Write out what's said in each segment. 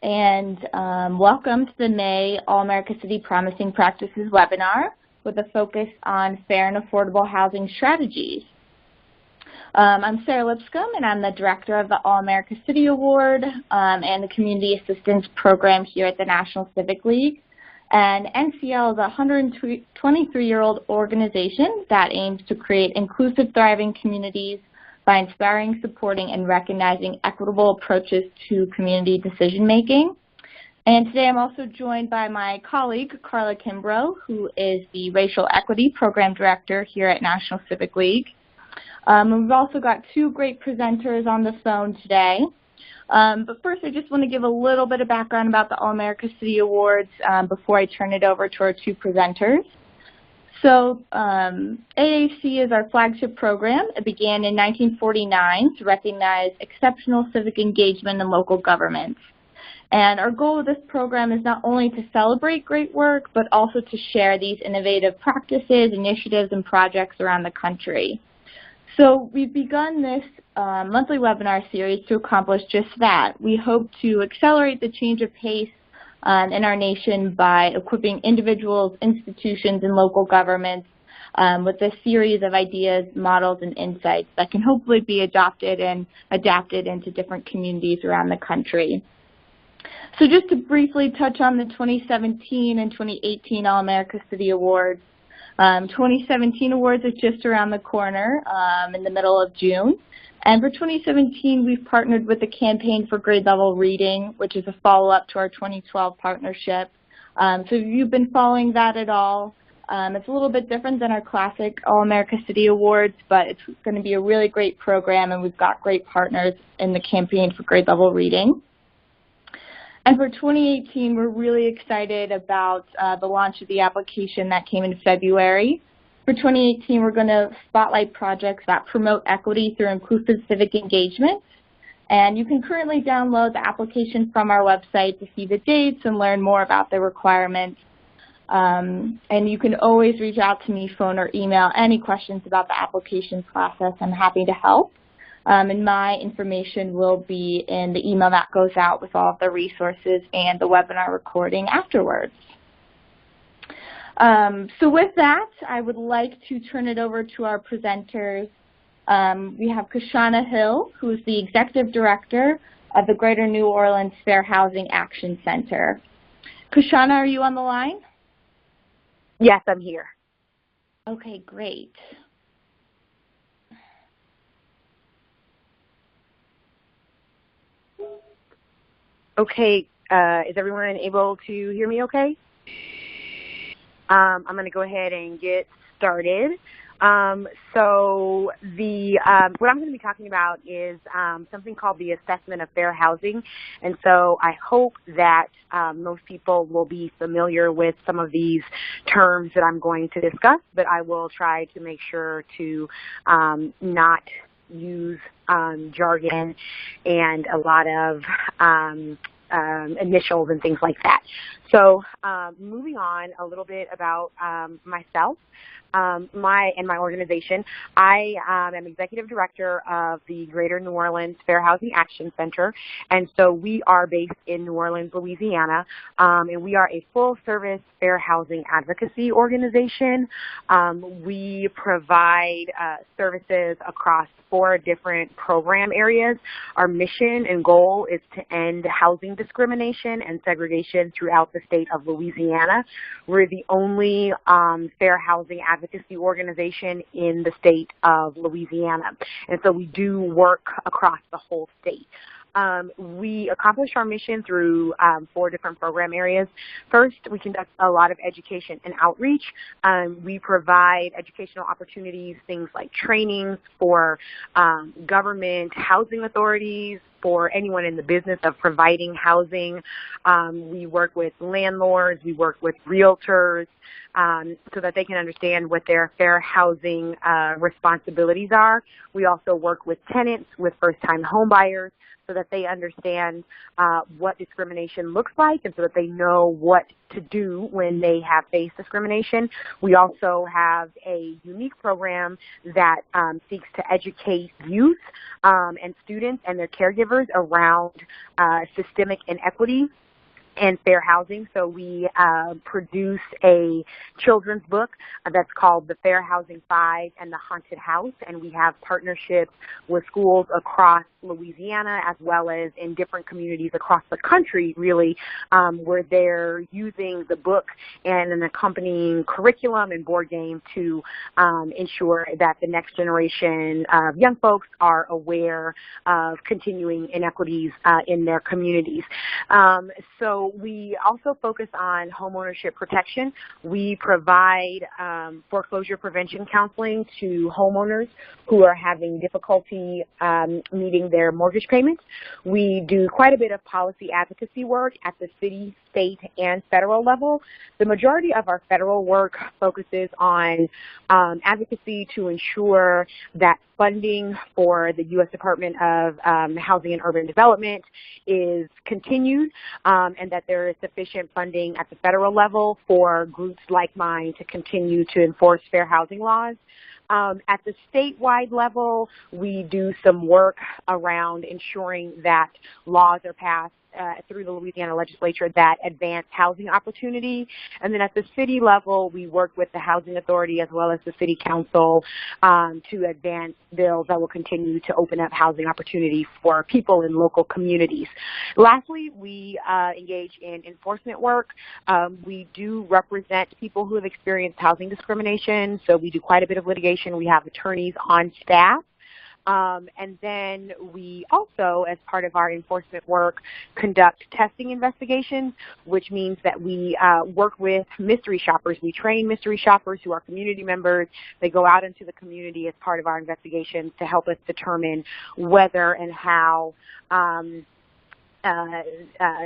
and welcome to the May All-America City Promising Practices webinar with a focus on fair and affordable housing strategies. I'm Sarah Lipscomb, and I'm the director of the All-America City Award and the Community Assistance Program here at the National Civic League. And NCL is a 123-year-old organization that aims to create inclusive, thriving communities by inspiring, supporting, and recognizing equitable approaches to community decision-making. And today I'm also joined by my colleague, Carla Kimbrough, who is the Racial Equity Program Director here at National Civic League. And we've also got two great presenters on the phone today. But first, I just want to give a little bit of background about the All-America City Awards before I turn it over to our two presenters. So AAC is our flagship program. It began in 1949 to recognize exceptional civic engagement in local governments. And our goal with this program is not only to celebrate great work, but also to share these innovative practices, initiatives, and projects around the country. So we've begun this monthly webinar series to accomplish just that. We hope to accelerate the change of pace in our nation by equipping individuals, institutions, and local governments with a series of ideas, models, and insights that can hopefully be adopted and adapted into different communities around the country. So just to briefly touch on the 2017 and 2018 All-America City Awards. 2017 awards are just around the corner in the middle of June. And for 2017, we've partnered with the Campaign for Grade Level Reading, which is a follow-up to our 2012 partnership. So if you've been following that at all, it's a little bit different than our classic All-America City Awards, but it's going to be a really great program, and we've got great partners in the Campaign for Grade Level Reading. And for 2018, we're really excited about the launch of the application that came in February. For 2018, we're going to spotlight projects that promote equity through inclusive civic engagement. And you can currently download the application from our website to see the dates and learn more about the requirements. And you can always reach out to me, phone or email, any questions about the application process. I'm happy to help. And my information will be in the email that goes out with all of the resources and the webinar recording afterwards. So with that, I would like to turn it over to our presenters. We have Cashauna Hill, who is the Executive Director of the Greater New Orleans Fair Housing Action Center. Cashauna, are you on the line? Yes, I'm here. Okay, great. Okay, is everyone able to hear me okay? I'm going to go ahead and get started. So what I'm going to be talking about is something called the Assessment of Fair Housing. And so I hope that most people will be familiar with some of these terms that I'm going to discuss, but I will try to make sure to not use jargon and a lot of initials and things like that. So moving on a little bit about myself and my organization. I am Executive Director of the Greater New Orleans Fair Housing Action Center, and so we are based in New Orleans, Louisiana, and we are a full-service fair housing advocacy organization. We provide services across 4 different program areas. Our mission and goal is to end housing discrimination and segregation throughout the state of Louisiana. We're the only fair housing advocacy organization in the state of Louisiana, and so we do work across the whole state. We accomplish our mission through 4 different program areas. First, we conduct a lot of education and outreach. We provide educational opportunities, things like trainings for government housing authorities, for anyone in the business of providing housing. We work with landlords, we work with realtors, so that they can understand what their fair housing responsibilities are. We also work with tenants, with first-time home buyers, so that they understand what discrimination looks like and so that they know what to do when they have faced discrimination. We also have a unique program that seeks to educate youth and students and their caregivers around systemic inequity and fair housing. So we produce a children's book that's called The Fair Housing 5 and The Haunted House, and we have partnerships with schools across Louisiana as well as in different communities across the country, really, where they're using the book and an accompanying curriculum and board game to ensure that the next generation of young folks are aware of continuing inequities in their communities. So we also focus on homeownership protection. We provide foreclosure prevention counseling to homeowners who are having difficulty meeting their mortgage payments. We do quite a bit of policy advocacy work at the city, state, and federal level. The majority of our federal work focuses on advocacy to ensure that funding for the U.S. Department of Housing and Urban Development is continued and that there is sufficient funding at the federal level for groups like mine to continue to enforce fair housing laws. At the statewide level, we do some work around ensuring that laws are passed through the Louisiana legislature that advance housing opportunity. And then at the city level, we work with the Housing Authority as well as the City Council to advance bills that will continue to open up housing opportunity for people in local communities. Lastly, we engage in enforcement work. We do represent people who have experienced housing discrimination, so we do quite a bit of litigation. We have attorneys on staff. And then we also, as part of our enforcement work, conduct testing investigations, which means that we work with mystery shoppers. We train mystery shoppers who are community members. They go out into the community as part of our investigations to help us determine whether and how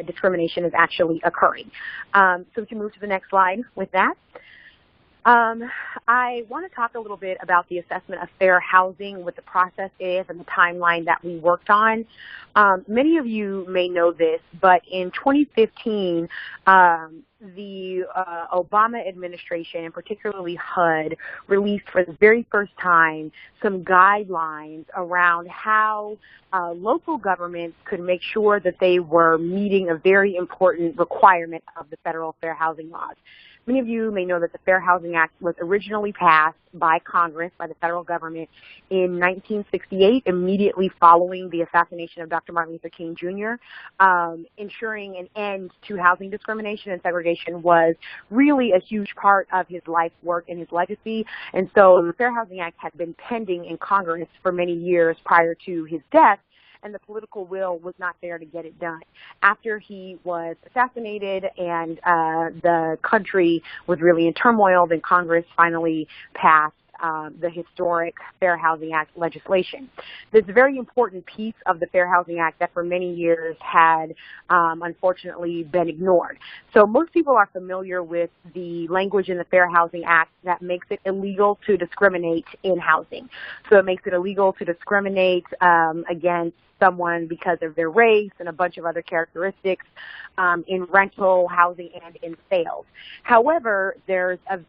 discrimination is actually occurring. So we can move to the next slide with that. I want to talk a little bit about the assessment of fair housing, what the process is, and the timeline that we worked on. Many of you may know this, but in 2015, the Obama administration, and particularly HUD, released for the very first time some guidelines around how local governments could make sure that they were meeting a very important requirement of the federal fair housing laws. Many of you may know that the Fair Housing Act was originally passed by Congress, by the federal government, in 1968, immediately following the assassination of Dr. Martin Luther King Jr. Ensuring an end to housing discrimination and segregation was really a huge part of his life work and his legacy. And so the Fair Housing Act had been pending in Congress for many years prior to his death, and the political will was not there to get it done. After he was assassinated and the country was really in turmoil, then Congress finally passed the historic Fair Housing Act legislation. This is a very important piece of the Fair Housing Act that for many years had unfortunately been ignored. So most people are familiar with the language in the Fair Housing Act that makes it illegal to discriminate in housing. So it makes it illegal to discriminate against someone because of their race and a bunch of other characteristics in rental, housing, and in sales. However, there's a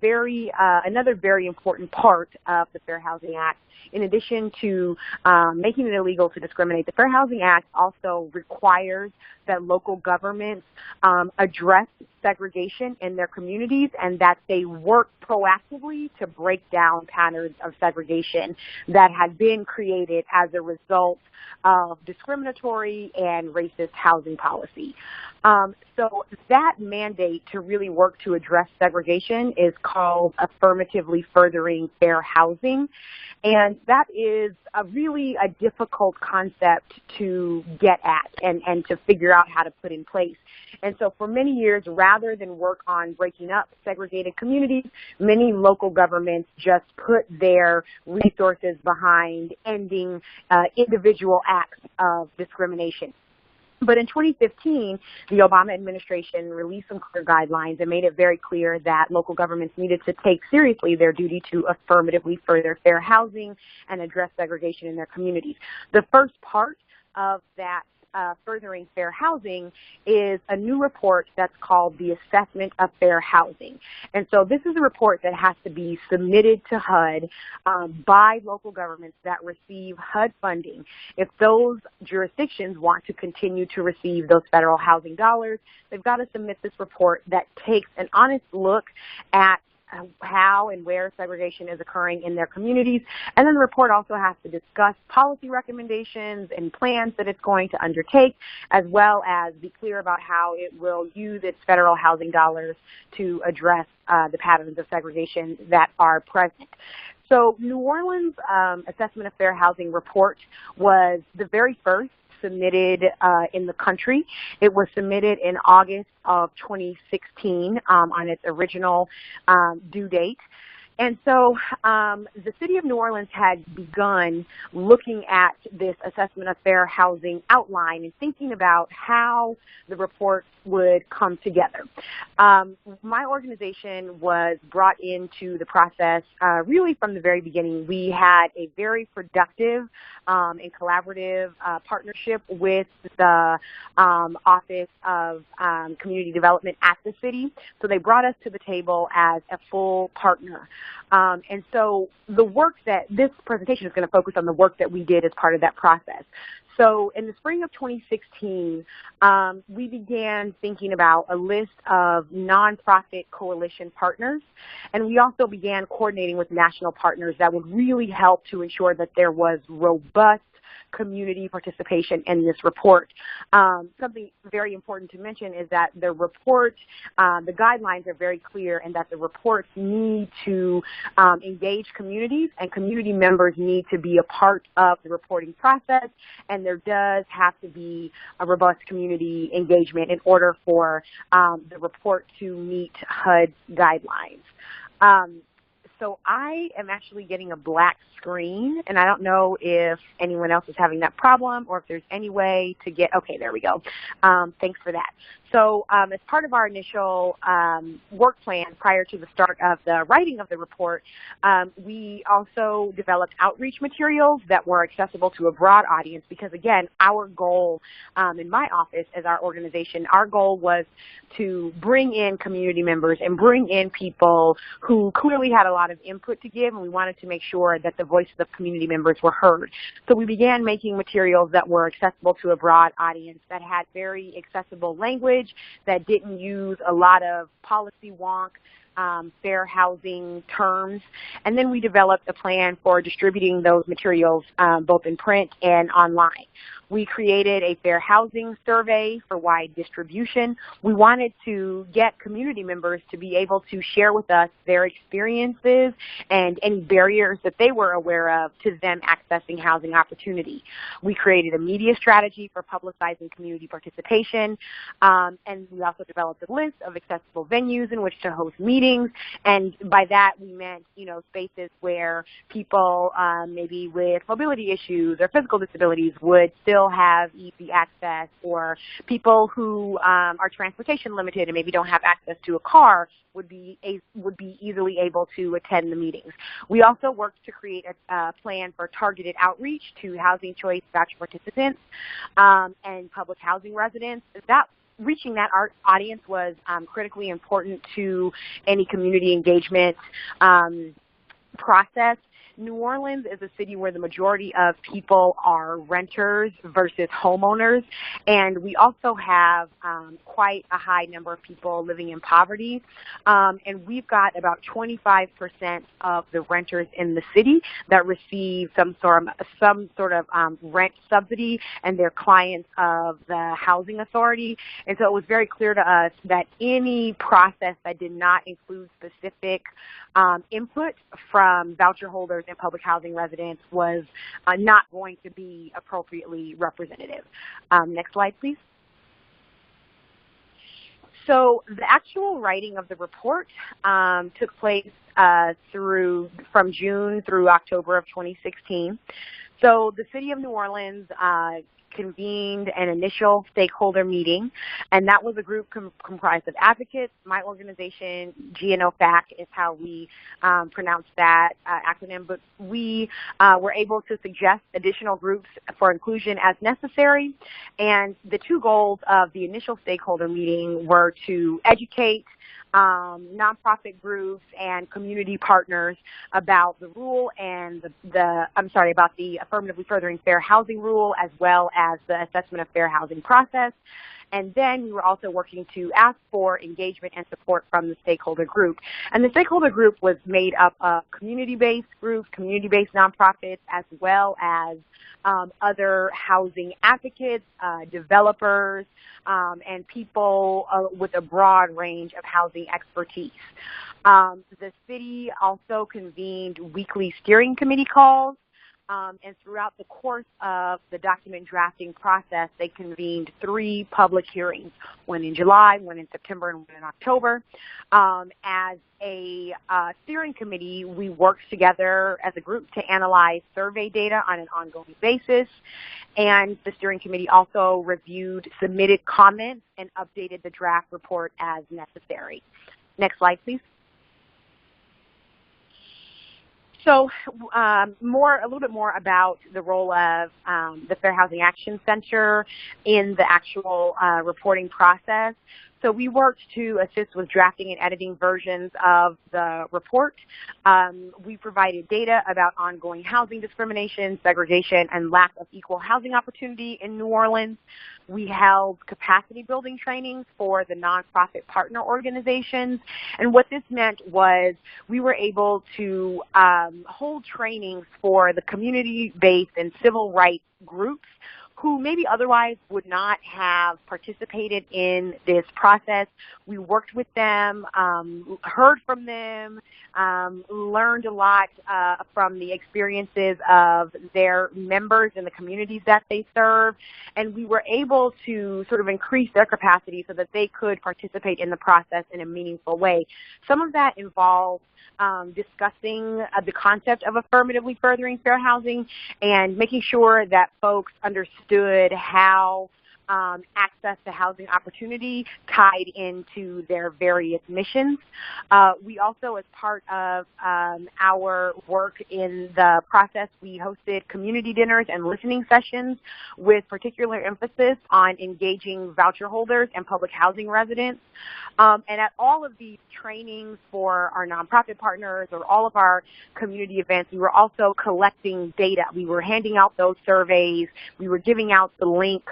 another very important part of the Fair Housing Act. In addition to making it illegal to discriminate, the Fair Housing Act also requires that local governments address segregation in their communities and that they work proactively to break down patterns of segregation that had been created as a result of discriminatory and racist housing policy. So that mandate to really work to address segregation is called affirmatively furthering fair housing. And that is really a difficult concept to get at and to figure out how to put in place. And so for many years, rather than work on breaking up segregated communities, many local governments just put their resources behind ending individual acts of discrimination. But in 2015, the Obama administration released some clear guidelines and made it very clear that local governments needed to take seriously their duty to affirmatively further fair housing and address segregation in their communities. The first part of that Furthering Fair Housing is a new report that's called the Assessment of Fair Housing. And so this is a report that has to be submitted to HUD by local governments that receive HUD funding. If those jurisdictions want to continue to receive those federal housing dollars, they've got to submit this report that takes an honest look at how and where segregation is occurring in their communities. And then the report also has to discuss policy recommendations and plans that it's going to undertake, as well as be clear about how it will use its federal housing dollars to address the patterns of segregation that are present. So New Orleans' Assessment of Fair Housing report was the very first submitted in the country. It was submitted in August of 2016 on its original due date. And so the city of New Orleans had begun looking at this Assessment of Fair Housing outline and thinking about how the report would come together. My organization was brought into the process really from the very beginning. We had a very productive and collaborative partnership with the Office of Community Development at the city. So they brought us to the table as a full partner. And so the work that this presentation is going to focus on the work that we did as part of that process. So in the spring of 2016, we began thinking about a list of nonprofit coalition partners, and we also began coordinating with national partners that would really help to ensure that there was robust community participation in this report. Something very important to mention is that the report, the guidelines are very clear, and that the reports need to engage communities, and community members need to be a part of the reporting process, and there does have to be a robust community engagement in order for the report to meet HUD's guidelines. So I am actually getting a black screen, and I don't know if anyone else is having that problem or if there's any way to get, okay, there we go. Thanks for that. So as part of our initial work plan prior to the start of the writing of the report, we also developed outreach materials that were accessible to a broad audience because, again, our goal in my office as our organization, our goal was to bring in community members and bring in people who clearly had a lot of input to give, and we wanted to make sure that the voices of community members were heard. So we began making materials that were accessible to a broad audience, that had very accessible language, that didn't use a lot of policy wonk, fair housing terms. And then we developed a plan for distributing those materials both in print and online. We created a fair housing survey for wide distribution. We wanted to get community members to be able to share with us their experiences and any barriers that they were aware of to them accessing housing opportunity. We created a media strategy for publicizing community participation, and we also developed a list of accessible venues in which to host meetings. And by that we meant, spaces where people maybe with mobility issues or physical disabilities would still have easy access, or people who are transportation limited and maybe don't have access to a car would be easily able to attend the meetings. We also worked to create a plan for targeted outreach to housing choice voucher participants and public housing residents. Reaching that audience was critically important to any community engagement process. New Orleans is a city where the majority of people are renters versus homeowners, and we also have quite a high number of people living in poverty, and we've got about 25% of the renters in the city that receive some sort of rent subsidy, and they're clients of the housing authority. And so it was very clear to us that any process that did not include specific input from voucher holders and public housing residents was not going to be appropriately representative. Next slide, please. So the actual writing of the report took place from June through October of 2016. So the city of New Orleans convened an initial stakeholder meeting, and that was a group comprised of advocates. My organization, GNOFAC, is how we pronounce that acronym, but we were able to suggest additional groups for inclusion as necessary, and the two goals of the initial stakeholder meeting were to educate nonprofit groups and community partners about the rule and about the Affirmatively Furthering Fair Housing rule, as well as the assessment of fair housing process. And then we were also working to ask for engagement and support from the stakeholder group. And the stakeholder group was made up of community-based groups, community-based nonprofits, as well as other housing advocates, developers, and people with a broad range of housing expertise. The city also convened weekly steering committee calls. And throughout the course of the document drafting process, they convened 3 public hearings, one in July, one in September, and one in October. As a steering committee, we worked together as a group to analyze survey data on an ongoing basis. And the steering committee also reviewed submitted comments and updated the draft report as necessary. Next slide, please. So a little bit more about the role of the Fair Housing Action Center in the actual reporting process. So we worked to assist with drafting and editing versions of the report. We provided data about ongoing housing discrimination, segregation, and lack of equal housing opportunity in New Orleans. We held capacity building trainings for the nonprofit partner organizations. And what this meant was we were able to hold trainings for the community-based and civil rights groups who maybe otherwise would not have participated in this process. We worked with them, heard from them, learned a lot from the experiences of their members in the communities that they serve, and we were able to sort of increase their capacity so that they could participate in the process in a meaningful way. Some of that involved discussing the concept of affirmatively furthering fair housing and making sure that folks understood how access to housing opportunity tied into their various missions. We also, as part of our work in the process, we hosted community dinners and listening sessions with particular emphasis on engaging voucher holders and public housing residents. And at all of these trainings for our nonprofit partners or all of our community events, we were also collecting data. We were handing out those surveys. We were giving out the link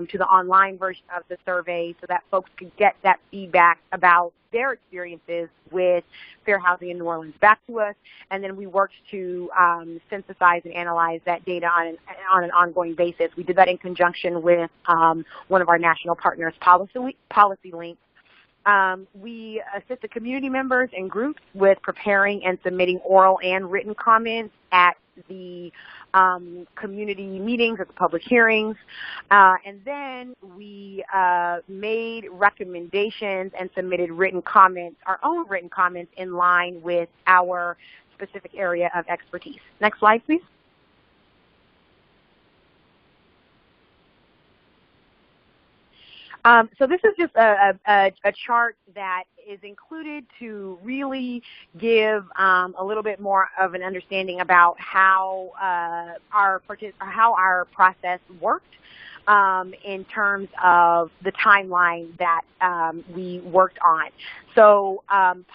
to the online version of the survey so that folks could get that feedback about their experiences with fair housing in New Orleans back to us, and then we worked to synthesize and analyze that data on an ongoing basis. We did that in conjunction with one of our national partners, Policy Link. We assisted community members and groups with preparing and submitting oral and written comments at the community meetings, at the public hearings, and then we made recommendations and submitted written comments, our own written comments in line with our specific area of expertise. Next slide, please. So this is just a chart that is included to really give a little bit more of an understanding about how our process worked in terms of the timeline that we worked on. So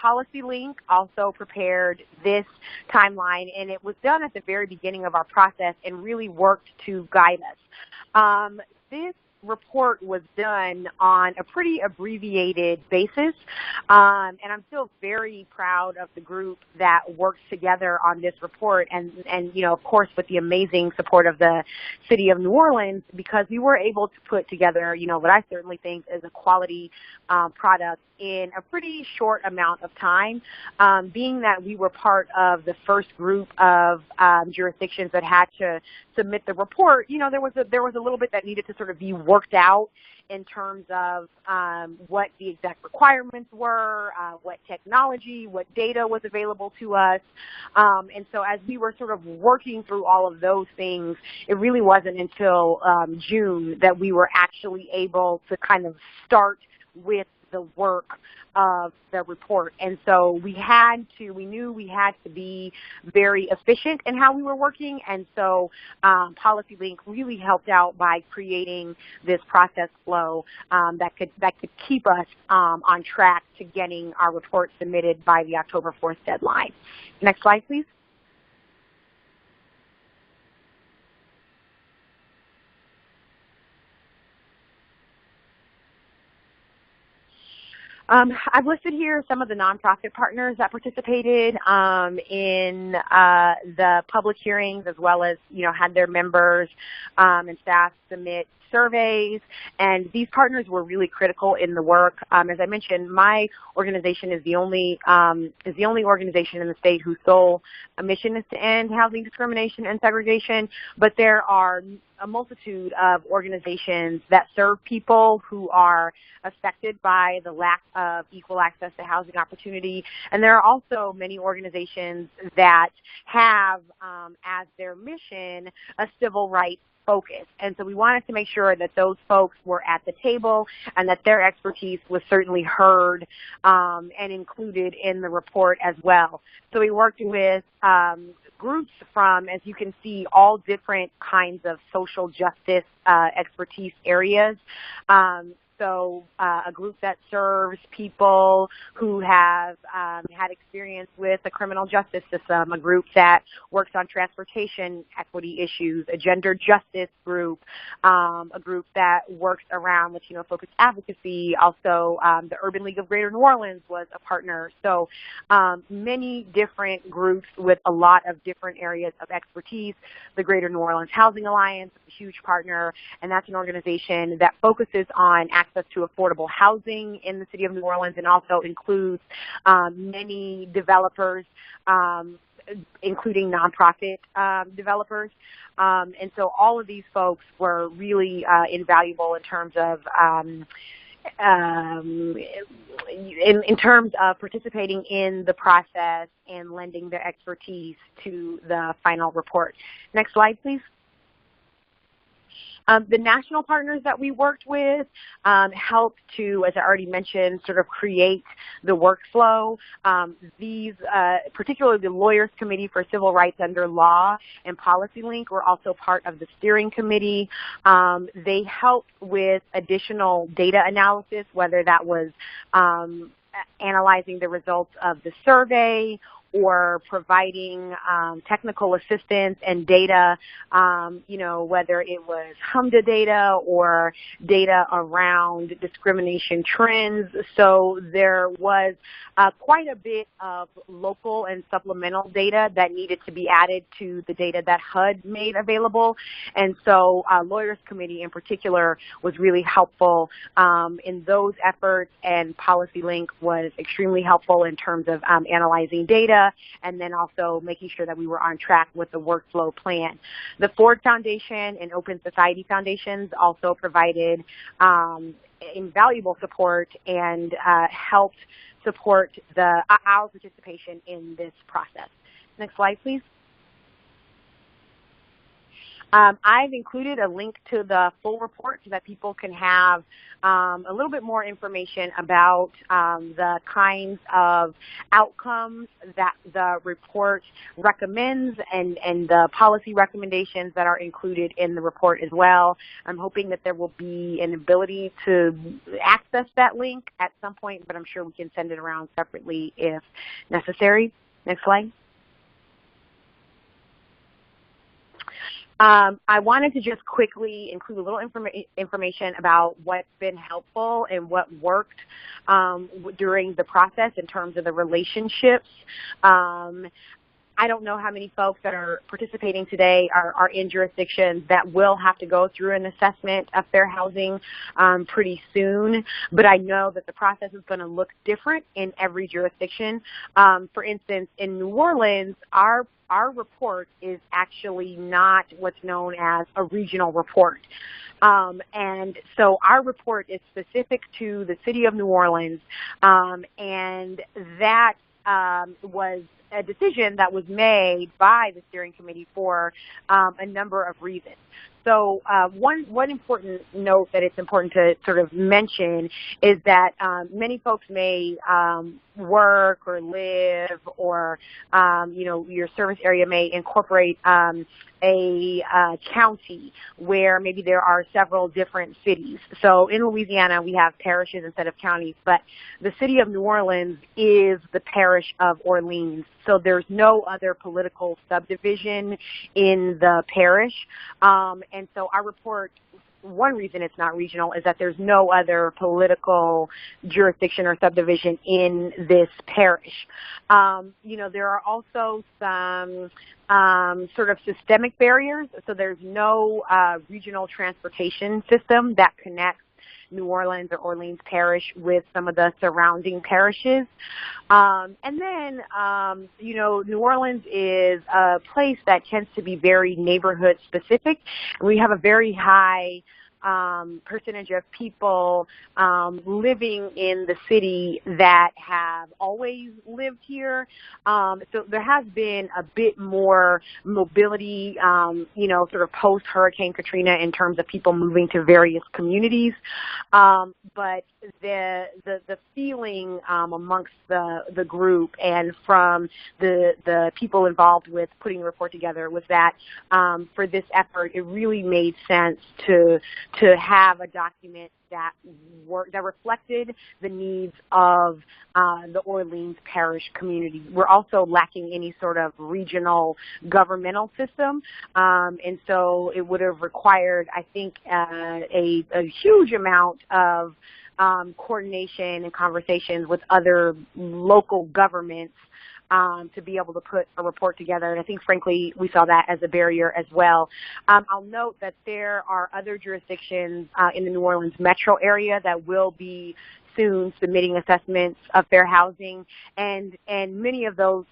Policy Link also prepared this timeline, and it was done at the very beginning of our process and really worked to guide us. This report was done on a pretty abbreviated basis, and I'm still very proud of the group that worked together on this report, and you know, of course, with the amazing support of the City of New Orleans, because we were able to put together, you know, what I certainly think is a quality product in a pretty short amount of time. Being that we were part of the first group of jurisdictions that had to submit the report, you know, there was a little bit that needed to sort of be worked out in terms of what the exact requirements were, what technology, what data was available to us. And so as we were sort of working through all of those things, it really wasn't until June that we were actually able to kind of start with the work of the report. And so we knew we had to be very efficient in how we were working, and so PolicyLink really helped out by creating this process flow that could keep us on track to getting our report submitted by the October 4th deadline. Next slide, please. I've listed here some of the nonprofit partners that participated in the public hearings, as well as, had their members and staff submit surveys, and these partners were really critical in the work. As I mentioned, my organization is the only organization in the state whose sole mission is to end housing discrimination and segregation, but there are a multitude of organizations that serve people who are affected by the lack of equal access to housing opportunity. And there are also many organizations that have as their mission a civil rights focus. And so we wanted to make sure that those folks were at the table and that their expertise was certainly heard and included in the report as well. So we worked with groups from, as you can see, all different kinds of social justice expertise areas. So a group that serves people who have had experience with the criminal justice system, a group that works on transportation equity issues, a gender justice group, a group that works around Latino-focused advocacy. Also, the Urban League of Greater New Orleans was a partner. So many different groups with a lot of different areas of expertise. The Greater New Orleans Housing Alliance is a huge partner, and that's an organization that focuses on access to affordable housing in the city of New Orleans, and also includes many developers, including nonprofit developers. And so all of these folks were really invaluable in terms of participating in the process and lending their expertise to the final report. Next slide, please. The national partners that we worked with helped to, as I already mentioned, sort of create the workflow. These, particularly the Lawyers Committee for Civil Rights Under Law and PolicyLink, were also part of the steering committee. They helped with additional data analysis, whether that was analyzing the results of the survey or providing technical assistance and data, whether it was HMDA data or data around discrimination trends. So there was quite a bit of local and supplemental data that needed to be added to the data that HUD made available. And so Lawyers Committee in particular was really helpful in those efforts, and PolicyLink was extremely helpful in terms of analyzing data, and then also making sure that we were on track with the workflow plan. The Ford Foundation and Open Society Foundations also provided invaluable support and helped support our participation in this process. Next slide, please. I've included a link to the full report so that people can have a little bit more information about the kinds of outcomes that the report recommends and the policy recommendations that are included in the report as well. I'm hoping that there will be an ability to access that link at some point, but I'm sure we can send it around separately if necessary. Next slide. I wanted to just quickly include a little information about what's been helpful and what worked during the process in terms of the relationships I don't know how many folks that are participating today are in jurisdictions that will have to go through an assessment of fair housing pretty soon, but I know that the process is going to look different in every jurisdiction. For instance, in New Orleans, our report is actually not what's known as a regional report. And so our report is specific to the city of New Orleans, and that was a decision that was made by the steering committee for a number of reasons. So one important note that it's important to sort of mention is that many folks may work or live, or your service area may incorporate a county where maybe there are several different cities. So in Louisiana, we have parishes instead of counties, but the city of New Orleans is the parish of Orleans. So there's no other political subdivision in the parish. And so our report, one reason it's not regional is that there's no other political jurisdiction or subdivision in this parish. There are also some sort of systemic barriers. So there's no regional transportation system that connects New Orleans or Orleans Parish with some of the surrounding parishes. And then, New Orleans is a place that tends to be very neighborhood specific. We have a very high percentage of people living in the city that have always lived here. So there has been a bit more mobility, sort of post-Hurricane Katrina in terms of people moving to various communities. But the feeling amongst the group and from the people involved with putting the report together was that for this effort, it really made sense to have a document that reflected the needs of the Orleans Parish community. We're also lacking any sort of regional governmental system, and so it would have required, I think, a huge amount of coordination and conversations with other local governments to be able to put a report together. And I think, frankly, we saw that as a barrier as well. I'll note that there are other jurisdictions in the New Orleans metro area that will be soon submitting assessments of fair housing, and many of those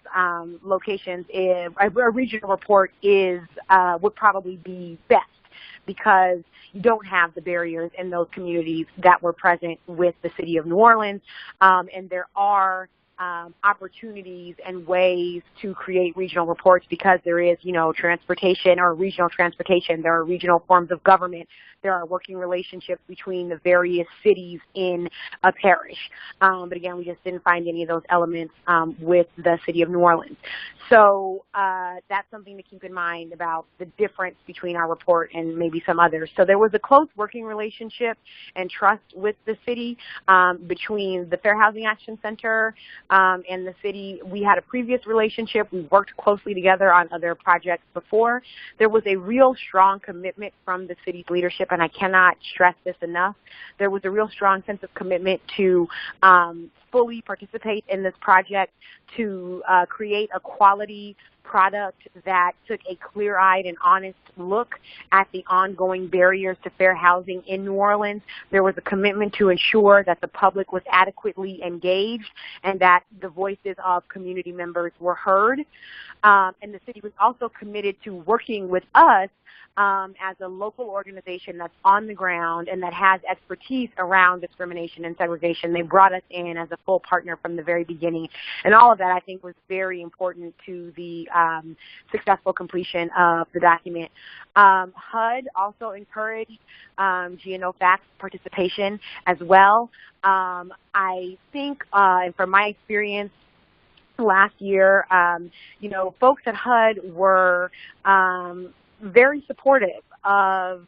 locations, a regional report would probably be best, because you don't have the barriers in those communities that were present with the city of New Orleans, and there are opportunities and ways to create regional reports because there is, transportation or regional transportation. There are regional forms of government. There are working relationships between the various cities in a parish. But again, we just didn't find any of those elements with the city of New Orleans. So that's something to keep in mind about the difference between our report and maybe some others. So there was a close working relationship and trust with the city between the Fair Housing Action Center and the city. We had a previous relationship. We worked closely together on other projects before. There was a real strong commitment from the city's leadership, and I cannot stress this enough. There was a real strong sense of commitment to fully participate in this project, to create a quality product that took a clear-eyed and honest look at the ongoing barriers to fair housing in New Orleans. There was a commitment to ensure that the public was adequately engaged and that the voices of community members were heard. And the city was also committed to working with us as a local organization that's on the ground and that has expertise around discrimination and segregation. They brought us in as a full partner from the very beginning. And all of that, I think, was very important to the successful completion of the document. HUD also encouraged GNOFAC's participation as well. I think, and from my experience, last year, folks at HUD were very supportive of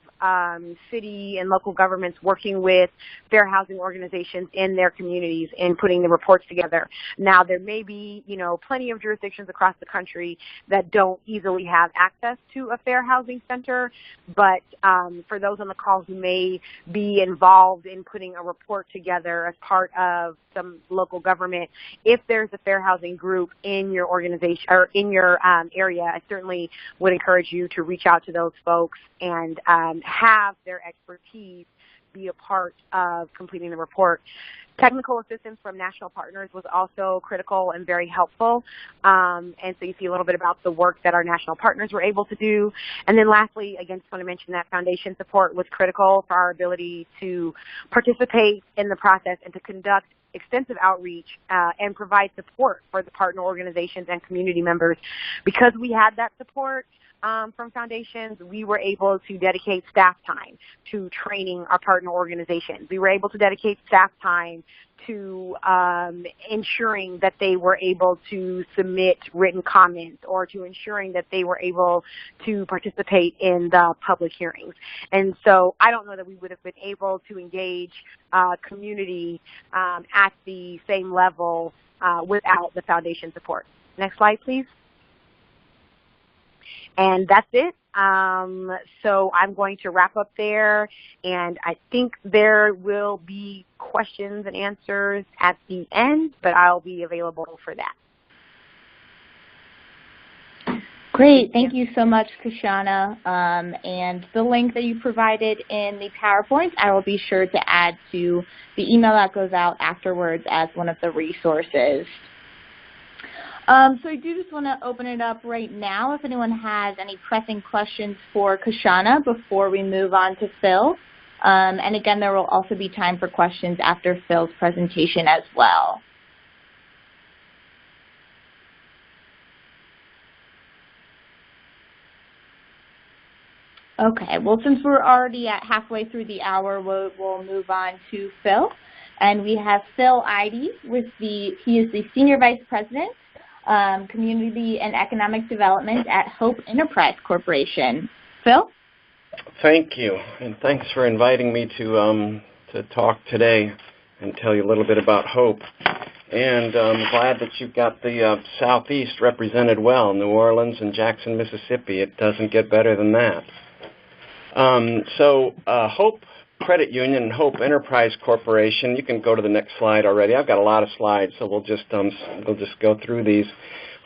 city and local governments working with fair housing organizations in their communities and putting the reports together. Now, there may be, plenty of jurisdictions across the country that don't easily have access to a fair housing center, but for those on the call who may be involved in putting a report together as part of some local government, if there's a fair housing group in your organization or in your area, I certainly would encourage you to reach out to those folks and have their expertise be a part of completing the report. Technical assistance from national partners was also critical and very helpful. And so you see a little bit about the work that our national partners were able to do. And then lastly, again, just want to mention that foundation support was critical for our ability to participate in the process and to conduct extensive outreach and provide support for the partner organizations and community members. Because we had that support from foundations, we were able to dedicate staff time to training our partner organizations. We were able to dedicate staff time to ensuring that they were able to submit written comments or to ensuring that they were able to participate in the public hearings. And so I don't know that we would have been able to engage community at the same level without the foundation support. Next slide, please. And that's it. So I'm going to wrap up there, and I think there will be questions and answers at the end, but I'll be available for that. Great. Thank you so much, Cashauna. And the link that you provided in the PowerPoint, I will be sure to add to the email that goes out afterwards as one of the resources. So I do just want to open it up right now if anyone has any pressing questions for Cashauna before we move on to Phil. And again, there will also be time for questions after Phil's presentation as well. Okay, well, since we're already at halfway through the hour, we'll move on to Phil. And we have Phil Eide he is the Senior Vice President, Community and Economic Development at Hope Enterprise Corporation. Phil? Thank you, and thanks for inviting me to talk today and tell you a little bit about Hope. And I'm glad that you've got the Southeast represented well, New Orleans and Jackson, Mississippi. It doesn't get better than that. Hope Credit Union and Hope Enterprise Corporation. You can go to the next slide already. I've got a lot of slides, so we'll just go through these.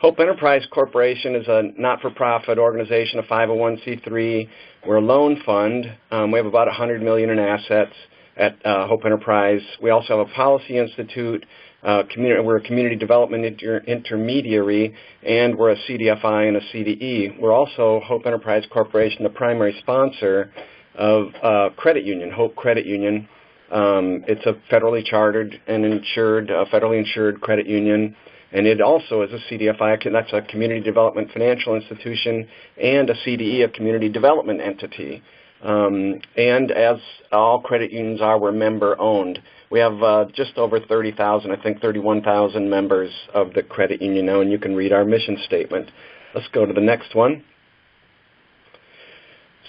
Hope Enterprise Corporation is a not-for-profit organization, a 501c3. We're a loan fund. We have about $100 million in assets at Hope Enterprise. We also have a policy institute. We're a community development intermediary, and we're a CDFI and a CDE. We're also, Hope Enterprise Corporation, the primary sponsor of credit union, Hope Credit Union. It's a federally chartered and federally insured credit union, and it also is a CDFI, that's a community development financial institution, and a CDE, a community development entity. And as all credit unions are, we're member-owned. We have just over 30,000, I think 31,000 members of the credit union now, and you can read our mission statement. Let's go to the next one.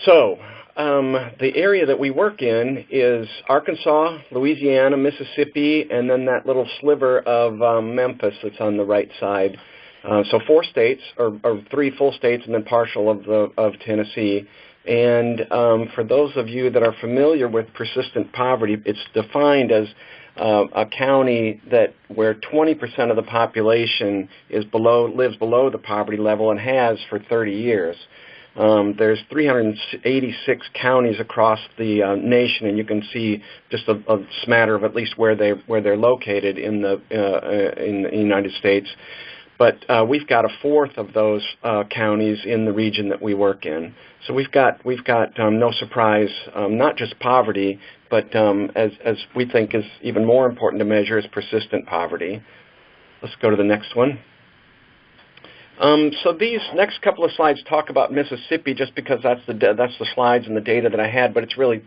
So, the area that we work in is Arkansas, Louisiana, Mississippi, and then that little sliver of Memphis that's on the right side. So 4 states, or 3 full states, and then partial of Tennessee. And for those of you that are familiar with persistent poverty, it's defined as a county where 20% of the population lives below the poverty level and has for 30 years. There's 386 counties across the nation, and you can see just a smatter of at least where they're located in the United States. But we've got a fourth of those counties in the region that we work in. So we've got no surprise, not just poverty, but as we think is even more important to measure is persistent poverty. Let's go to the next one. So these next couple of slides talk about Mississippi just because that's the slides and the data that I had, but it's really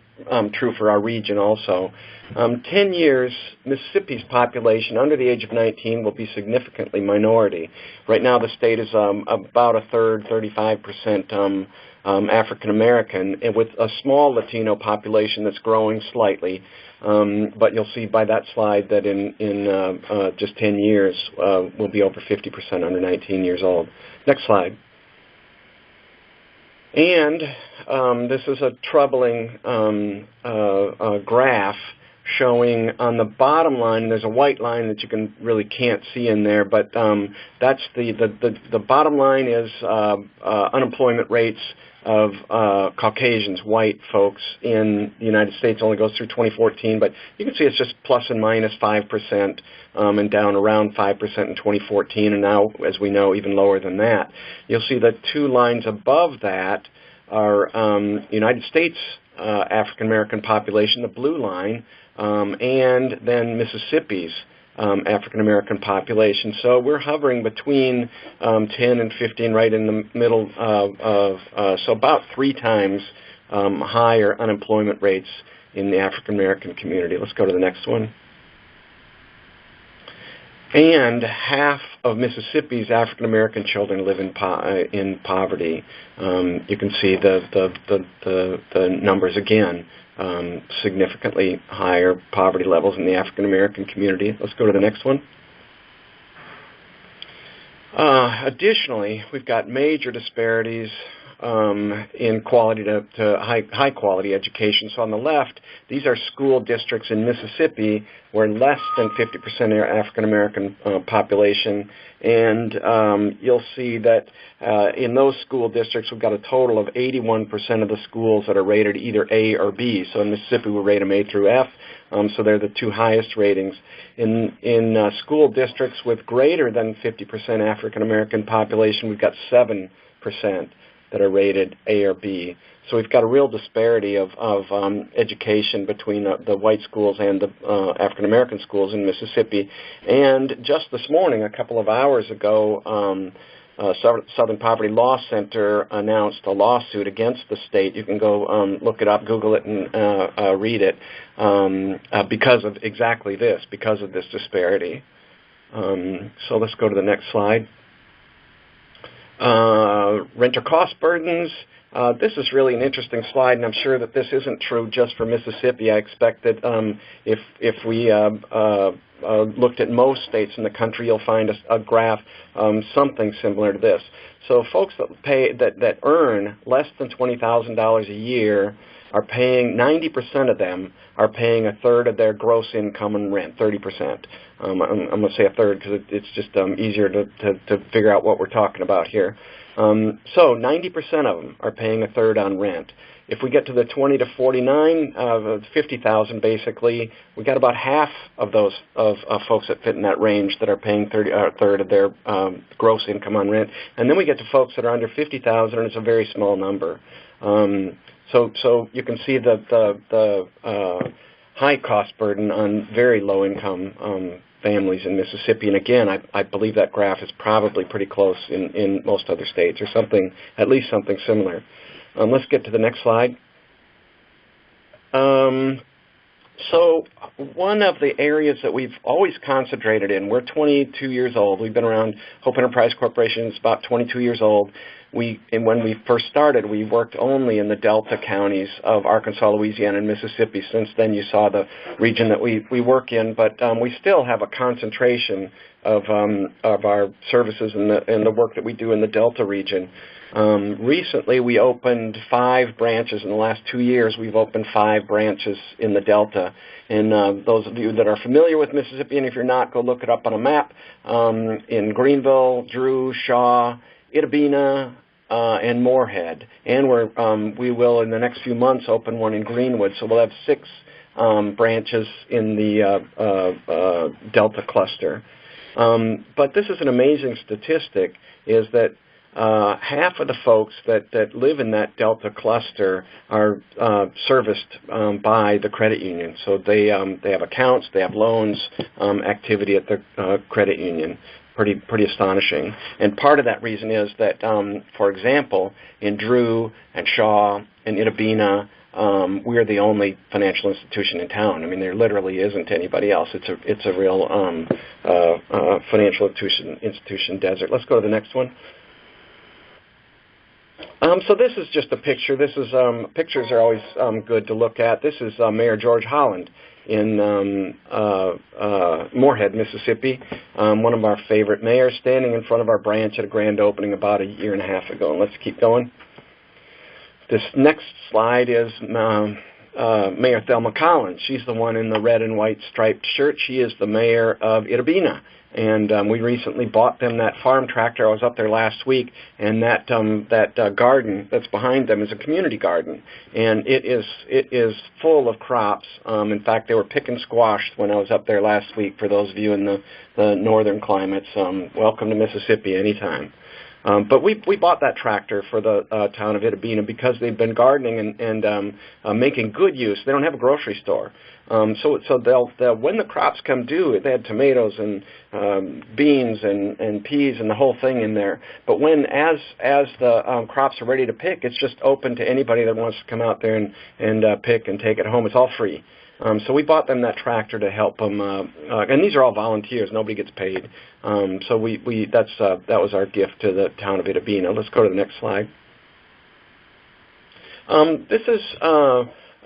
true for our region also. 10 years, Mississippi's population under the age of 19 will be significantly minority. Right now the state is about a third, 35% African American, and with a small Latino population that's growing slightly. But you'll see by that slide that in just 10 years, we'll be over 50% under 19 years old. Next slide. And this is a troubling graph showing on the bottom line, there's a white line that you really can't see in there, but that's the bottom line is unemployment rates of Caucasians, white folks in the United States. Only goes through 2014, but you can see it's just plus and minus 5% and down around 5% in 2014, and now, as we know, even lower than that. You'll see the two lines above that are United States African American population, the blue line, and then Mississippi's African American population. So we're hovering between 10 and 15, right in the middle of so about 3 times higher unemployment rates in the African American community. Let's go to the next one. And half of Mississippi's African American children live in poverty. You can see the numbers again. Significantly higher poverty levels in the African American community. Let's go to the next one. Additionally, we've got major disparities in quality to high quality education. So on the left, these are school districts in Mississippi where less than 50% are African American population, and you'll see that in those school districts we've got a total of 81% of the schools that are rated either A or B. So in Mississippi we rate them A through F, so they're the 2 highest ratings. In school districts with greater than 50% African American population, we've got 7% that are rated A or B. So we've got a real disparity of education between the white schools and the African American schools in Mississippi. And just this morning, a couple of hours ago, Southern Poverty Law Center announced a lawsuit against the state. You can go look it up, Google it, and read it, because of exactly this, because of this disparity. So let's go to the next slide. Renter cost burdens. This is really an interesting slide, and I'm sure that this isn't true just for Mississippi. I expect that if we looked at most states in the country, you'll find a graph something similar to this. So folks that earn less than $20,000 a year are paying, 90% of them are paying a third of their gross income in rent, 30%. I'm going to say a third because it's just easier to figure out what we're talking about here. So 90% of them are paying a third on rent. If we get to the 20 to 49, 50,000 basically, we got about half of those of folks that fit in that range that are paying a third of their gross income on rent. And then we get to folks that are under 50,000, and it's a very small number. So you can see the high cost burden on very low income families in Mississippi. And again, I believe that graph is probably pretty close in most other states, or something, at least something similar. Let's get to the next slide. So one of the areas that we've always concentrated in, we're 22 years old. We've been around, Hope Enterprise Corporation is about 22 years old. And when we first started, we worked only in the Delta counties of Arkansas, Louisiana, and Mississippi. Since then, you saw the region that we work in, but we still have a concentration of our services and the work that we do in the Delta region. Recently, we opened 5 branches. In the last 2 years, we've opened 5 branches in the Delta. And those of you that are familiar with Mississippi, and if you're not, go look it up on a map, in Greenville, Drew, Shaw, Itta, Bena, and Morehead. And we will, in the next few months, open one in Greenwood. So we'll have 6 branches in the Delta cluster. But this is an amazing statistic, is that half of the folks that live in that Delta cluster are serviced by the credit union. So they have accounts, they have loans, activity at the credit union. Pretty astonishing. And part of that reason is that, for example, in Drew and Shaw and Itta, Bena, we're the only financial institution in town. I mean, there literally isn't anybody else. It's a real financial institution desert. Let's go to the next one. So this is just a picture. This is pictures are always good to look at. This is Mayor George Holland in Morehead, Mississippi, one of our favorite mayors, standing in front of our branch at a grand opening about a year and a half ago. And let's keep going. This next slide is Mayor Thelma Collins. She's the one in the red and white striped shirt. She is the mayor of Itta, Bena. And we recently bought them that farm tractor. I was up there last week, and that garden that's behind them is a community garden, and it is full of crops. In fact, they were picking squash when I was up there last week. For those of you in the northern climates, welcome to Mississippi anytime. But we bought that tractor for the town of Itta, Bena because they've been gardening and making good use. They don't have a grocery store. So they'll when the crops come due, they had tomatoes and beans and peas and the whole thing in there. But as the crops are ready to pick, it's just open to anybody that wants to come out there and pick and take it home. It's all free. So we bought them that tractor to help them, and these are all volunteers. Nobody gets paid. So that was our gift to the town of Itta, Bena. Let's go to the next slide. This is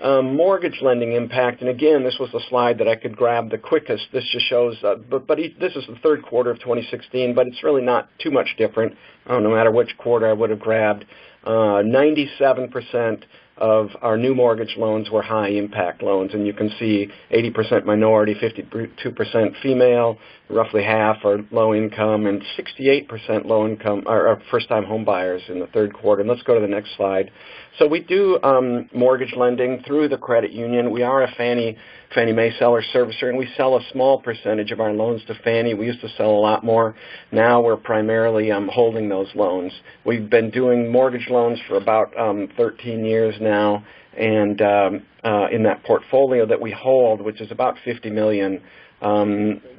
mortgage lending impact, and again, this was the slide that I could grab the quickest. This just shows, this is the third quarter of 2016, but it's really not too much different. No matter which quarter I would have grabbed, 97% of our new mortgage loans were high impact loans, and you can see 80% minority, 52% female, roughly half are low income, and 68% low income are first time home buyers in the third quarter. And let's go to the next slide. So we do mortgage lending through the credit union. We are a Fannie Mae seller servicer, and we sell a small percentage of our loans to Fannie. We used to sell a lot more. Now we're primarily holding those loans. We've been doing mortgage loans for about 13 years now, and in that portfolio that we hold, which is about $50 million,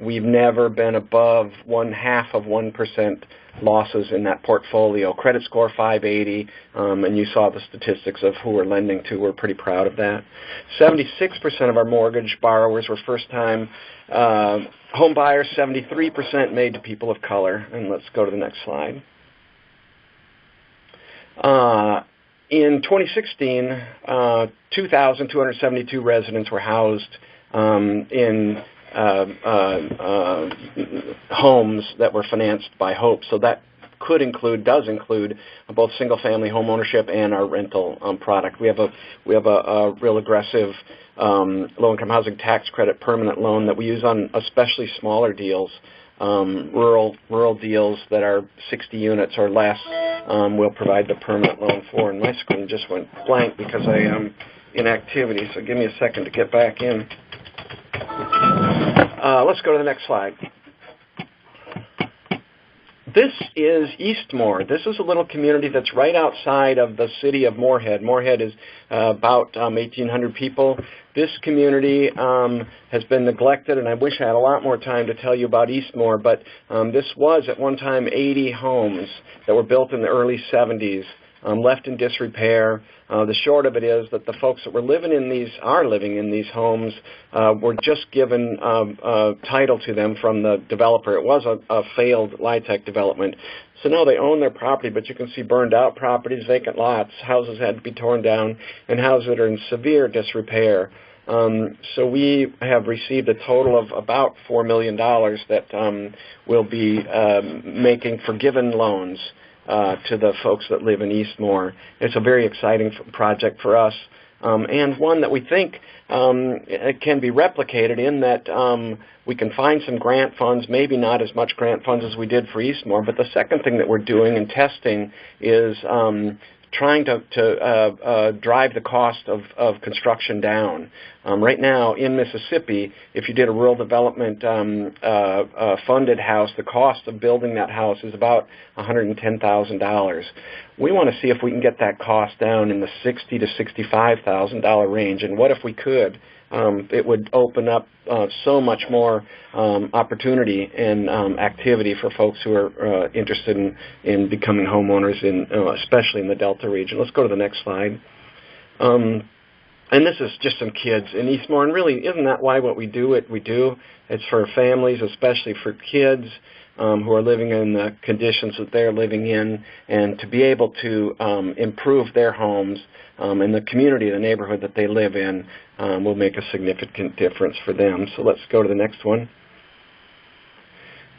we've never been above 0.5% losses in that portfolio. Credit score 580, and you saw the statistics of who we're lending to. We're pretty proud of that. 76% of our mortgage borrowers were first-time home buyers, 73% made to people of color. And let's go to the next slide. In 2016, 2,272 residents were housed in homes that were financed by HOPE. So that does include both single-family home ownership and our rental product. We have a real aggressive low-income housing tax credit permanent loan that we use on especially smaller deals, rural deals that are 60 units or less. We'll provide the permanent loan for. And my screen just went blank because I am in activity. So give me a second to get back in. Let's go to the next slide. This is Eastmore. This is a little community that's right outside of the city of Morehead. Morehead is about 1,800 people. This community has been neglected, and I wish I had a lot more time to tell you about Eastmore, but this was at one time 80 homes that were built in the early 70s. Left in disrepair. The short of it is that the folks that are living in these homes were just given title to them from the developer. It was a failed LIHTC development. So now they own their property, but you can see burned out properties, vacant lots, houses had to be torn down, and houses that are in severe disrepair. So we have received a total of about $4 million that we'll be making forgiven loans to the folks that live in Eastmore. It's a very exciting project for us, and one that we think it can be replicated in that we can find some grant funds, maybe not as much grant funds as we did for Eastmore, but the second thing that we're doing and testing is trying to drive the cost of construction down. Right now in Mississippi, if you did a rural development funded house, the cost of building that house is about $110,000. We want to see if we can get that cost down in the $60,000 to $65,000 range. And what if we could? It would open up so much more opportunity and activity for folks who are interested in becoming homeowners, especially in the Delta region. Let's go to the next slide. And this is just some kids in Eastmore, and really, isn't that why what we do? It's for families, especially for kids. who are living in the conditions that they're living in, and to be able to improve their homes and the community, the neighborhood that they live in, will make a significant difference for them. So let's go to the next one.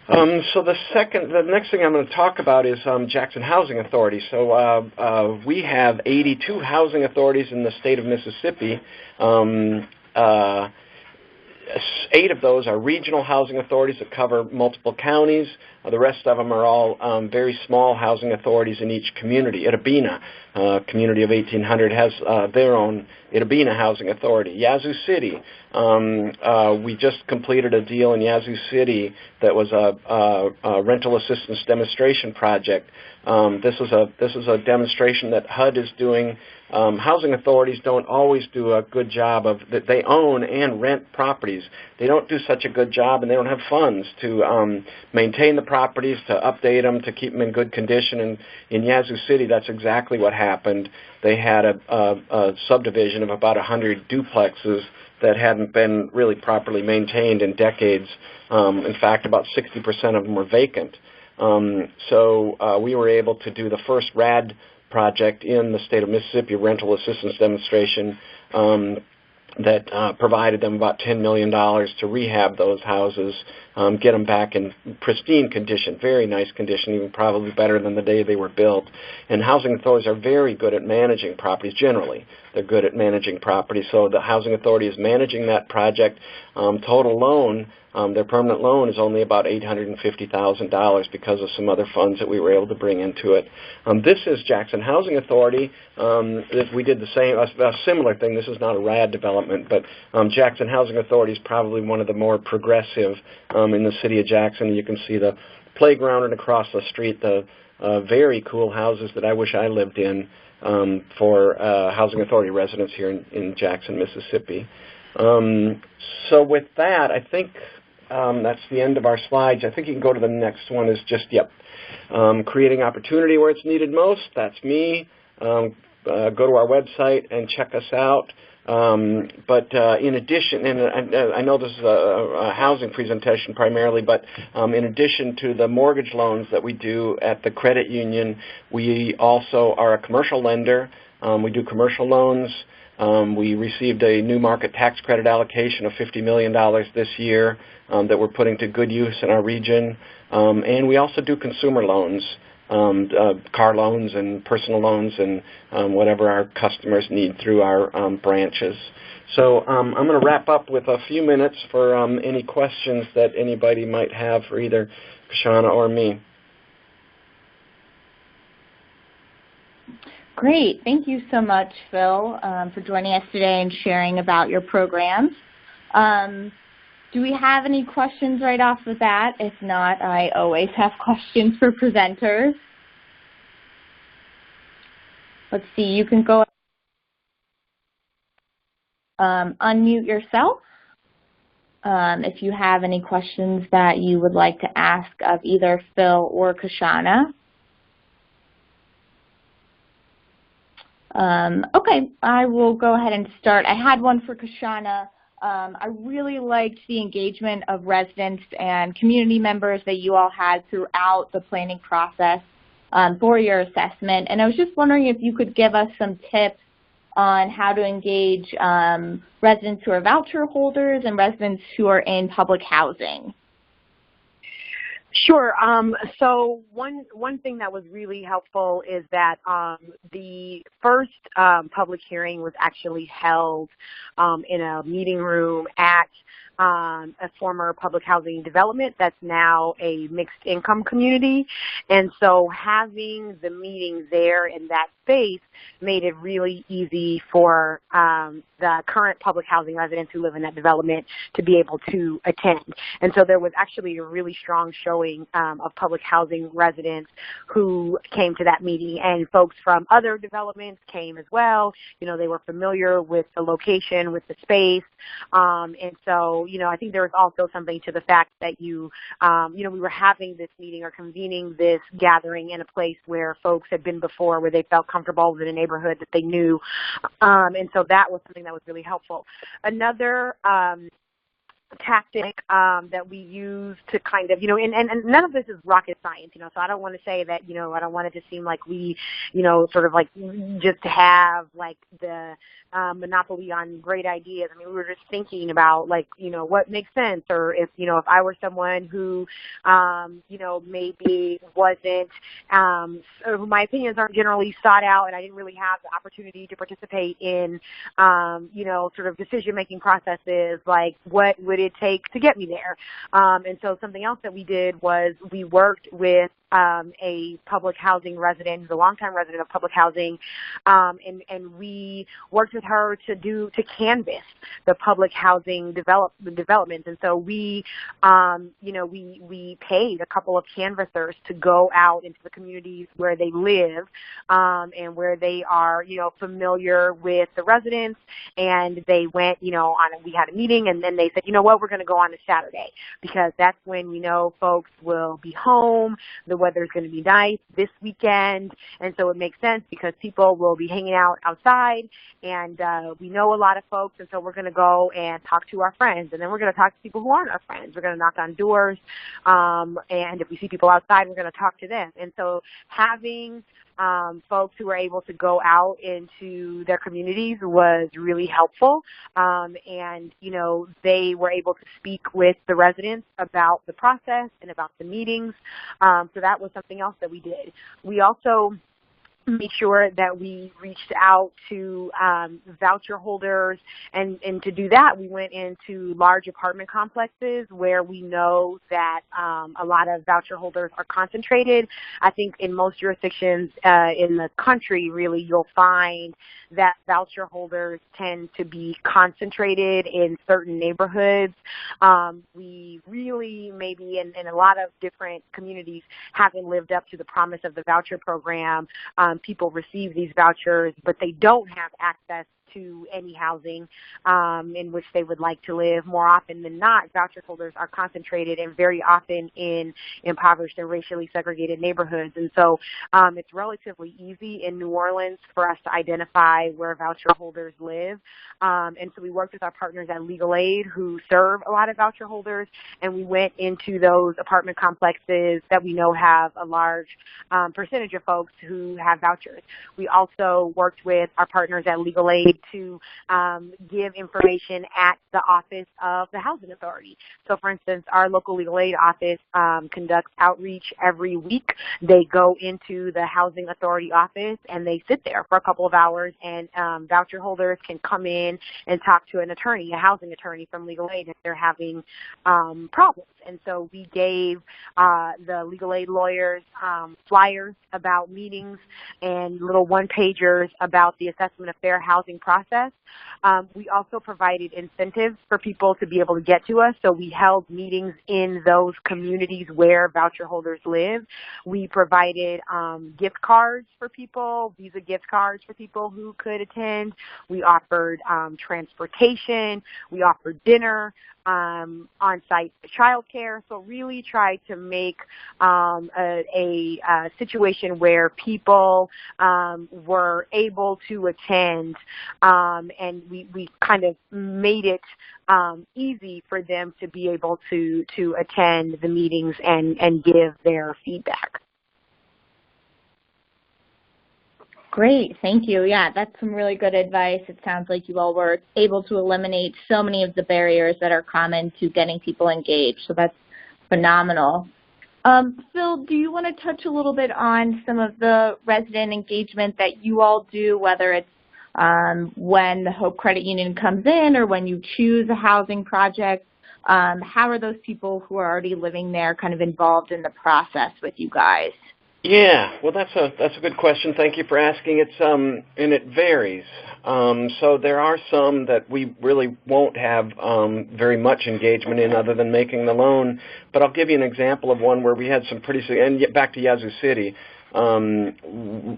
So the next thing I'm going to talk about is Jackson Housing Authority. So we have 82 housing authorities in the state of Mississippi. 8 of those are regional housing authorities that cover multiple counties. The rest of them are all very small housing authorities in each community. Itta, Bena, community of 1,800, has their own Itta, Bena housing authority. Yazoo City, we just completed a deal in Yazoo City that was a rental assistance demonstration project. This is a demonstration that HUD is doing. Housing authorities don't always do a good job of that. They own and rent properties. They don't do such a good job, and they don't have funds to maintain the properties, to update them, to keep them in good condition. And in Yazoo City, that's exactly what happened. They had a subdivision of about 100 duplexes that hadn't been really properly maintained in decades. In fact, about 60% of them were vacant. So we were able to do the first RAD project in the state of Mississippi, rental assistance demonstration, that provided them about $10 million to rehab those houses, get them back in pristine condition, very nice condition, even probably better than the day they were built. And housing authorities are very good at managing properties generally. They're good at managing property. So the housing authority is managing that project. Total loan, their permanent loan is only about $850,000 because of some other funds that we were able to bring into it. This is Jackson Housing Authority. We did the same, a similar thing. This is not a RAD development, but Jackson Housing Authority is probably one of the more progressive in the city of Jackson. You can see the playground and across the street the very cool houses that I wish I lived in for housing authority residents here in Jackson, Mississippi. So with that, I think that's the end of our slides. I think you can go to the next one. Is just, creating opportunity where it's needed most. That's me. Go to our website and check us out. But in addition, and I know this is a housing presentation primarily, but in addition to the mortgage loans that we do at the credit union, we also are a commercial lender. We do commercial loans. We received a new market tax credit allocation of $50 million this year that we're putting to good use in our region. And we also do consumer loans, car loans and personal loans and whatever our customers need through our branches. So I'm going to wrap up with a few minutes for any questions that anybody might have for either Cashauna or me. Great. Thank you so much, Phil, for joining us today and sharing about your programs. Do we have any questions right off the bat? If not, I always have questions for presenters. Let's see. You can go unmute yourself if you have any questions that you would like to ask of either Phil or Cashauna. Okay, I will go ahead and start. I had one for Cashauna. I really liked the engagement of residents and community members that you all had throughout the planning process for your assessment. And I was just wondering if you could give us some tips on how to engage residents who are voucher holders and residents who are in public housing. Sure. So one thing that was really helpful is that the first public hearing was actually held in a meeting room at a former public housing development that's now a mixed income community. And so having the meeting there in that space made it really easy for the current public housing residents who live in that development to be able to attend. And so there was actually a really strong showing of public housing residents who came to that meeting, and folks from other developments came as well. You know, they were familiar with the location, with the space. And so, you know, I think there was also something to the fact that we were having this meeting or convening this gathering in a place where folks had been before, where they felt comfortable with a neighborhood that they knew. And so that was something that was really helpful. Another tactic that we use to kind of, and none of this is rocket science, so I don't want to say that, I don't want it to seem like we, sort of like just have like the monopoly on great ideas. I mean, we were just thinking about like, what makes sense, or if I were someone who, maybe wasn't, my opinions aren't generally sought out, and I didn't really have the opportunity to participate in, sort of decision-making processes, like what would it take to get me there? And so something else that we did was we worked with a public housing resident, who's a longtime resident of public housing, and we worked with her to canvass the public housing developments. And so we paid a couple of canvassers to go out into the communities where they live, and where they are, familiar with the residents. And they went, we had a meeting, and then they said, you know what, we're going to go on a Saturday, because that's when folks will be home. The weather's going to be nice this weekend, and so it makes sense because people will be hanging out outside, and we know a lot of folks, and so we're going to go and talk to our friends, and then we're going to talk to people who aren't our friends. We're going to knock on doors, and if we see people outside, we're going to talk to them. And so having folks who were able to go out into their communities was really helpful, and they were able to speak with the residents about the process and about the meetings. So that was something else that we did. We also made sure that we reached out to voucher holders, and to do that we went into large apartment complexes where we know that a lot of voucher holders are concentrated. I think in most jurisdictions in the country, really, you'll find that voucher holders tend to be concentrated in certain neighborhoods. We really, maybe in a lot of different communities, haven't lived up to the promise of the voucher program. People receive these vouchers, but they don't have access to any housing in which they would like to live. More often than not, voucher holders are concentrated and very often in impoverished and racially segregated neighborhoods. And so it's relatively easy in New Orleans for us to identify where voucher holders live. And so we worked with our partners at Legal Aid, who serve a lot of voucher holders, and we went into those apartment complexes that we know have a large percentage of folks who have vouchers. We also worked with our partners at Legal Aid to give information at the office of the Housing Authority. So, for instance, our local Legal Aid office conducts outreach every week. They go into the Housing Authority office and they sit there for a couple of hours, and voucher holders can come in and talk to an attorney, a housing attorney from Legal Aid, if they're having problems. And so we gave the Legal Aid lawyers flyers about meetings and little one-pagers about the assessment of fair housing process. We also provided incentives for people to be able to get to us, so we held meetings in those communities where voucher holders live. We provided gift cards for people, Visa gift cards for people who could attend. We offered transportation. We offered dinner, on-site childcare. So really tried to make a situation where people were able to attend, and we kind of made it easy for them to be able to attend the meetings and give their feedback. Great, thank you. Yeah, that's some really good advice. It sounds like you all were able to eliminate so many of the barriers that are common to getting people engaged, so that's phenomenal. Phil, do you want to touch a little bit on some of the resident engagement that you all do, whether it's when the Hope Credit Union comes in or when you choose a housing project? How are those people who are already living there kind of involved in the process with you guys? Yeah, well, that's a good question. Thank you for asking. It's and it varies. So there are some that we really won't have very much engagement in, other than making the loan. But I'll give you an example of one where we had some pretty. And back to Yazoo City,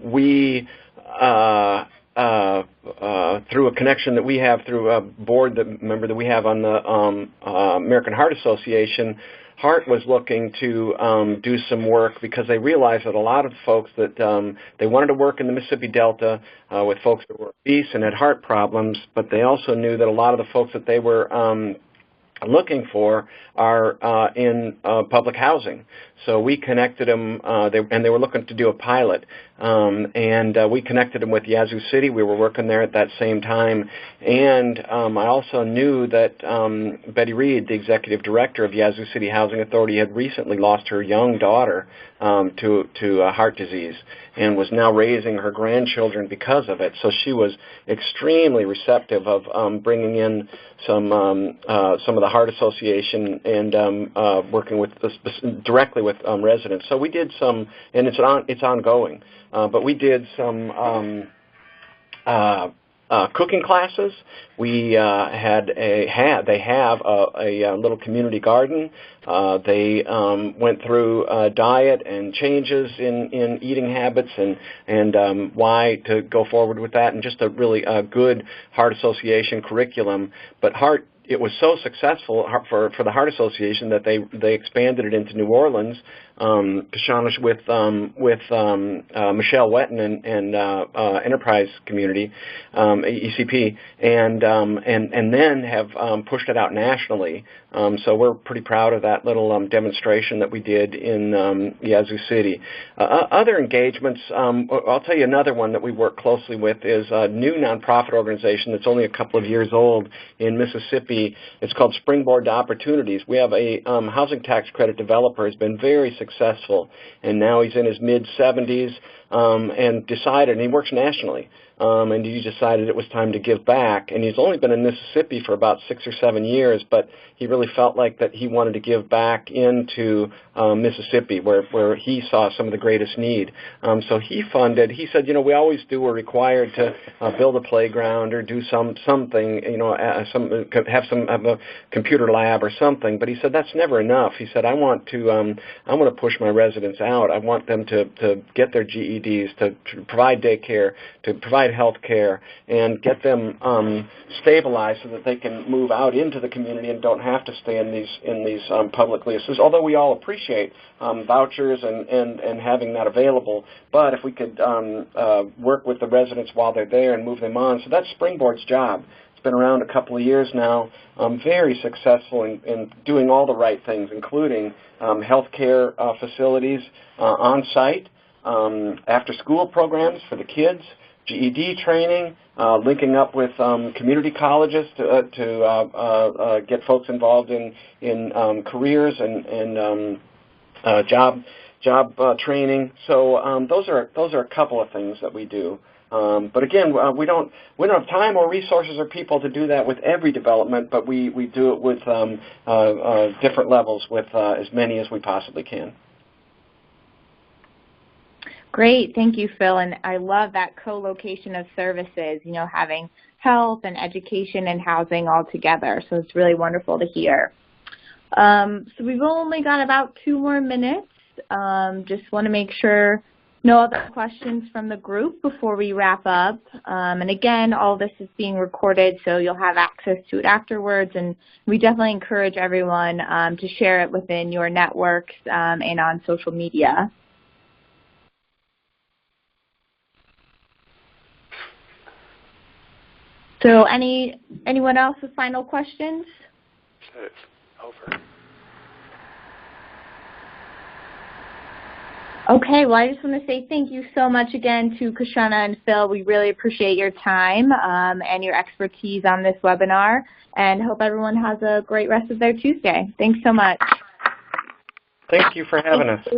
we through a connection that we have through a board member that we have on the American Heart Association. Heart was looking to do some work because they realized that a lot of folks that they wanted to work in the Mississippi Delta with folks that were obese and had heart problems, but they also knew that a lot of the folks that they were looking for are in public housing. So we connected them, and they were looking to do a pilot. We connected them with Yazoo City. We were working there at that same time. And I also knew that Betty Reed, the executive director of Yazoo City Housing Authority, had recently lost her young daughter to heart disease and was now raising her grandchildren because of it. So she was extremely receptive of bringing in some of the Heart Association and working with directly with residents. So we did some, and it's ongoing. But we did some cooking classes. We they have a little community garden. They went through diet and changes in eating habits and why to go forward with that, and just a really good Heart Association curriculum. But it was so successful for the Heart Association that they expanded it into New Orleans, Cashauna with Michelle Wetton and Enterprise Community, ECP, and then have pushed it out nationally. So we're pretty proud of that little demonstration that we did in Yazoo City. Other engagements, I'll tell you another one that we work closely with is a new nonprofit organization that's only a couple of years old in Mississippi. It's called Springboard to Opportunities. We have a housing tax credit developer who's been very successful, and now he's in his mid-70s and decided, and he works nationally, and he decided it was time to give back. And he's only been in Mississippi for about 6 or 7 years, but he really felt like that he wanted to give back into Mississippi, where he saw some of the greatest need. So he said, we always we're required to build a playground or do something, have a computer lab or something. But he said that's never enough. He said, I want to push my residents out. I want them to get their GEDs, to provide daycare, to provide health care, and get them stabilized so that they can move out into the community and don't have to stay in these public leases. Although we all appreciate vouchers and having that available, but if we could work with the residents while they're there and move them on. So that's Springboard's job. It's been around a couple of years now, very successful in doing all the right things, including health care facilities on site, after-school programs for the kids, GED training, linking up with community colleges to get folks involved in careers and job training. So those are a couple of things that we do. But again, we don't have time or resources or people to do that with every development, but we do it with different levels with as many as we possibly can. Great. Thank you, Phil. And I love that co-location of services, having health and education and housing all together. So it's really wonderful to hear. So we've only got about 2 more minutes. Just want to make sure no other questions from the group before we wrap up. And again, all this is being recorded, so you'll have access to it afterwards. And we definitely encourage everyone to share it within your networks and on social media. So anyone else with final questions? It's over. Okay, well, I just want to say thank you so much again to Cashauna and Phil. We really appreciate your time and your expertise on this webinar, and hope everyone has a great rest of their Tuesday. Thanks so much. Thank you for having us.